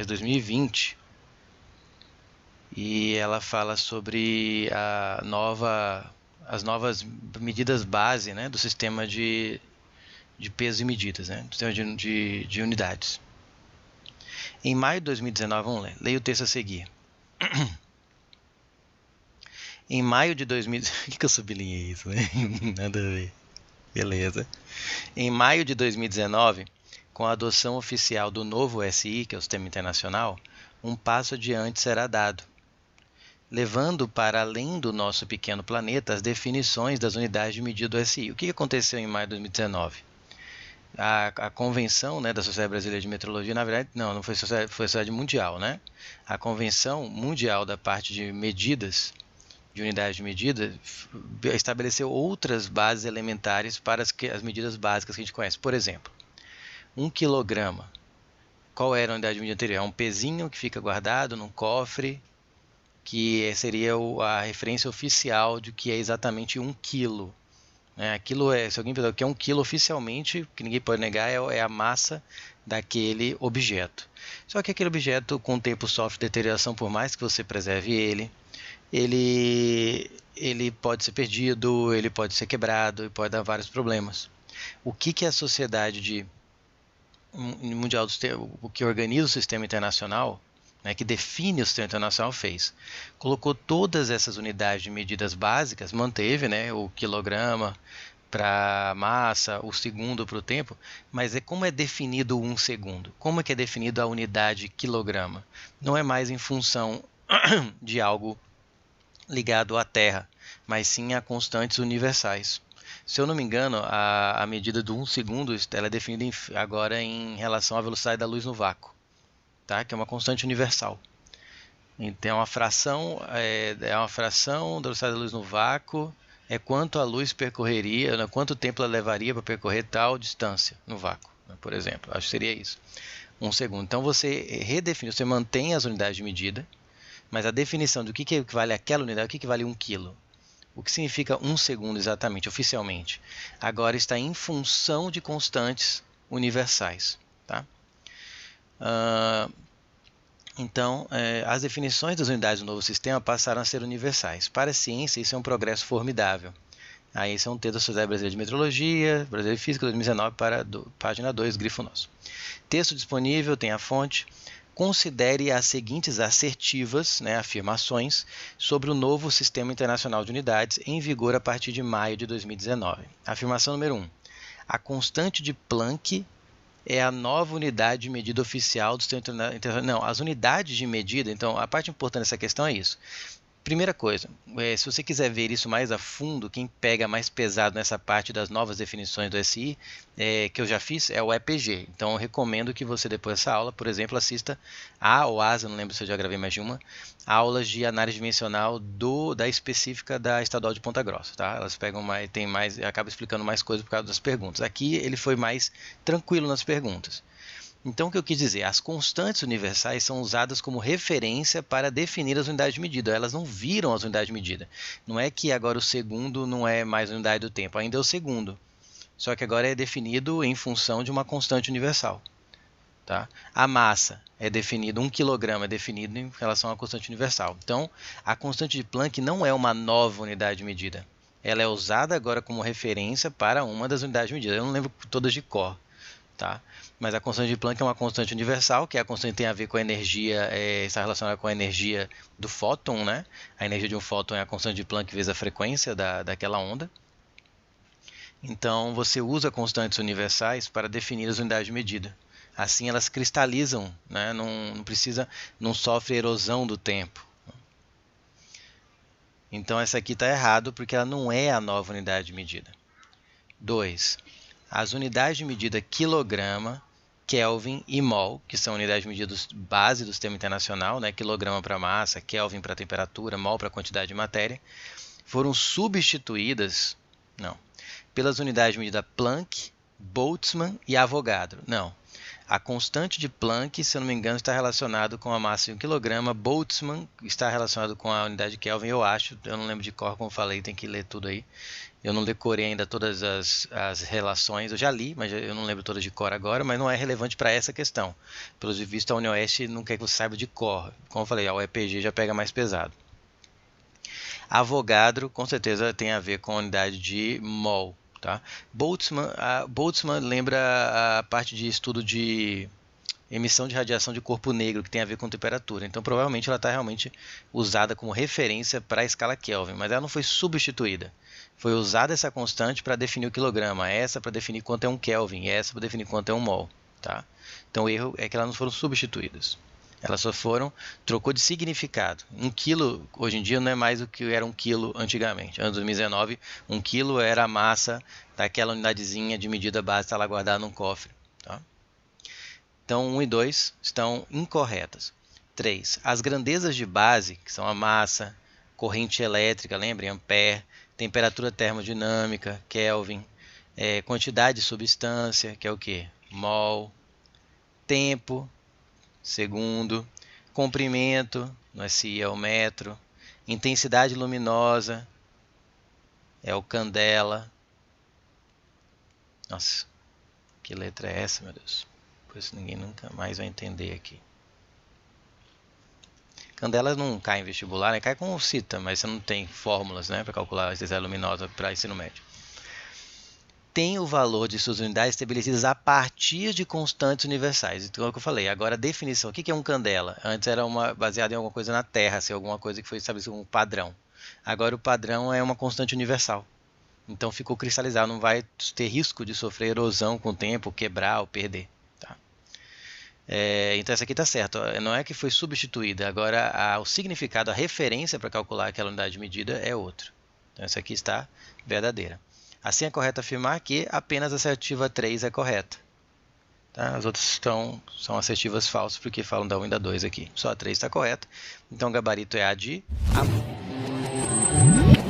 de 2020, e ela fala sobre as novas medidas base, né, do sistema de pesos e medidas, né, do sistema de unidades. Em maio de 2019, vamos ler, leia o texto a seguir. Em maio de 2000... Por que eu sublinhei isso, né? Nada a ver. Beleza. Em maio de 2019, com a adoção oficial do novo SI, que é o Sistema Internacional, um passo adiante será dado, levando para além do nosso pequeno planeta as definições das unidades de medida do SI. O que aconteceu em maio de 2019? A convenção, né, da Sociedade Brasileira de Metrologia, na verdade, não foi a Sociedade Mundial, né? A Convenção Mundial da parte de medidas, de unidades de medida, estabeleceu outras bases elementares para as medidas básicas que a gente conhece. Por exemplo, 1 quilograma. Qual era a unidade de medida anterior? É um pezinho que fica guardado num cofre, que seria a referência oficial de que é exatamente 1 quilo. Aquilo se alguém pensar que é 1 quilo oficialmente, que ninguém pode negar, é a massa daquele objeto. Só que aquele objeto com o tempo sofre deterioração, por mais que você preserve ele pode ser perdido, ele pode ser quebrado, e pode dar vários problemas. O que a Sociedade Mundial o que organiza o Sistema Internacional, né, que define o Sistema Internacional, fez? Colocou todas essas unidades de medidas básicas, manteve, né, o quilograma para massa, o segundo para o tempo, mas como é definido um segundo? Como é que é definido a unidade quilograma? Não é mais em função de algo ligado à Terra, mas sim a constantes universais. Se eu não me engano, a medida do 1 segundo ela é definida agora em relação à velocidade da luz no vácuo, tá? Que é uma constante universal. Então, é uma fração da velocidade da luz no vácuo, é quanto a luz percorreria, né, quanto tempo ela levaria para percorrer tal distância no vácuo, né, por exemplo. Acho que seria isso. 1 segundo. Então, você redefine, você mantém as unidades de medida, mas a definição do que vale aquela unidade, o que vale 1 quilo, o que significa 1 segundo exatamente, oficialmente, agora está em função de constantes universais. Tá? Então, as definições das unidades do novo sistema passaram a ser universais. Para a ciência, isso é um progresso formidável. Aí, esse é um texto da Sociedade Brasileira de Metrologia, Brasileira de Física, 2019, página 2, grifo nosso. Texto disponível, tem a fonte. Considere as seguintes assertivas, né, afirmações, sobre o novo Sistema Internacional de Unidades em vigor a partir de maio de 2019. Afirmação número 1. A constante de Planck é a nova unidade de medida oficial do Sistema Internacional. Não, as unidades de medida, então, a parte importante dessa questão é isso. Primeira coisa, se você quiser ver isso mais a fundo, quem pega mais pesado nessa parte das novas definições do SI, que eu já fiz, é o EPG. Então, eu recomendo que você, depois dessa aula, por exemplo, assista ou ASA, não lembro se eu já gravei mais de uma, aulas de análise dimensional da específica da Estadual de Ponta Grossa. Tá? Elas pegam mais, acaba explicando mais coisas por causa das perguntas. Aqui ele foi mais tranquilo nas perguntas. Então, o que eu quis dizer? As constantes universais são usadas como referência para definir as unidades de medida. Elas não viram as unidades de medida. Não é que agora o segundo não é mais a unidade do tempo, ainda é o segundo. Só que agora é definido em função de uma constante universal. Tá? A massa é definida, 1 quilograma é definido em relação à constante universal. Então, a constante de Planck não é uma nova unidade de medida. Ela é usada agora como referência para uma das unidades de medida. Eu não lembro todas de cor. Tá? Mas a constante de Planck é uma constante universal, que é a constante que tem a ver com a energia, está relacionada com a energia do fóton, né? A energia de um fóton é a constante de Planck vezes a frequência daquela onda. Então, você usa constantes universais para definir as unidades de medida. Assim, elas cristalizam, né? Não sofre erosão do tempo. Então, essa aqui está errado, porque ela não é a nova unidade de medida. 2. As unidades de medida quilograma, Kelvin e mol, que são unidades de medida base do Sistema Internacional, né? Quilograma para massa, Kelvin para temperatura, mol para quantidade de matéria, foram substituídas pelas unidades de medida Planck, Boltzmann e Avogadro. Não. A constante de Planck, se eu não me engano, está relacionado com a massa de 1 kg. Boltzmann está relacionado com a unidade de Kelvin, eu acho. Eu não lembro de cor, como falei, tem que ler tudo aí. Eu não decorei ainda todas as relações. Eu já li, mas eu não lembro todas de cor agora, mas não é relevante para essa questão. Pelo visto, a UniOeste não quer que você saiba de cor. Como eu falei, a UEPG já pega mais pesado. Avogadro, com certeza, tem a ver com a unidade de mol. Tá? Boltzmann lembra a parte de estudo de emissão de radiação de corpo negro, que tem a ver com temperatura. Então, provavelmente, ela está realmente usada como referência para a escala Kelvin, mas ela não foi substituída. Foi usada essa constante para definir o quilograma, essa para definir quanto é um Kelvin, e essa para definir quanto é um mol. Tá? Então, o erro é que elas não foram substituídas. Elas só trocou de significado. 1 quilo, hoje em dia, não é mais o que era 1 quilo antigamente. Antes de 2019, 1 quilo era a massa daquela unidadezinha de medida base, está lá guardada num cofre. Tá? Então, 1 e 2 estão incorretas. 3. As grandezas de base, que são a massa, corrente elétrica, lembrem, ampere, temperatura termodinâmica, Kelvin, quantidade de substância, que é o quê? Mol, tempo, segundo, comprimento, no SI é o metro, intensidade luminosa, é o candela. Nossa, que letra é essa, meu Deus? Pois ninguém nunca mais vai entender aqui. Candela não cai em vestibular, né? Cai com o CITA, mas você não tem fórmulas, né, para calcular a intensidade luminosa para ensino médio. Tem o valor de suas unidades estabelecidas a partir de constantes universais. Então é o que eu falei. Agora a definição. O que é um candela? Antes era baseado em alguma coisa na Terra, assim, alguma coisa que foi estabelecida como padrão. Agora o padrão é uma constante universal. Então ficou cristalizado, não vai ter risco de sofrer erosão com o tempo, quebrar ou perder. Tá? Então essa aqui está certa. Não é que foi substituída. Agora o significado, a referência para calcular aquela unidade de medida é outro. Então essa aqui está verdadeira. Assim é correto afirmar que apenas a assertiva 3 é correta. Tá? As outras são assertivas falsas porque falam da 1 e da 2 aqui. Só a 3 está correta. Então o gabarito é a de amor.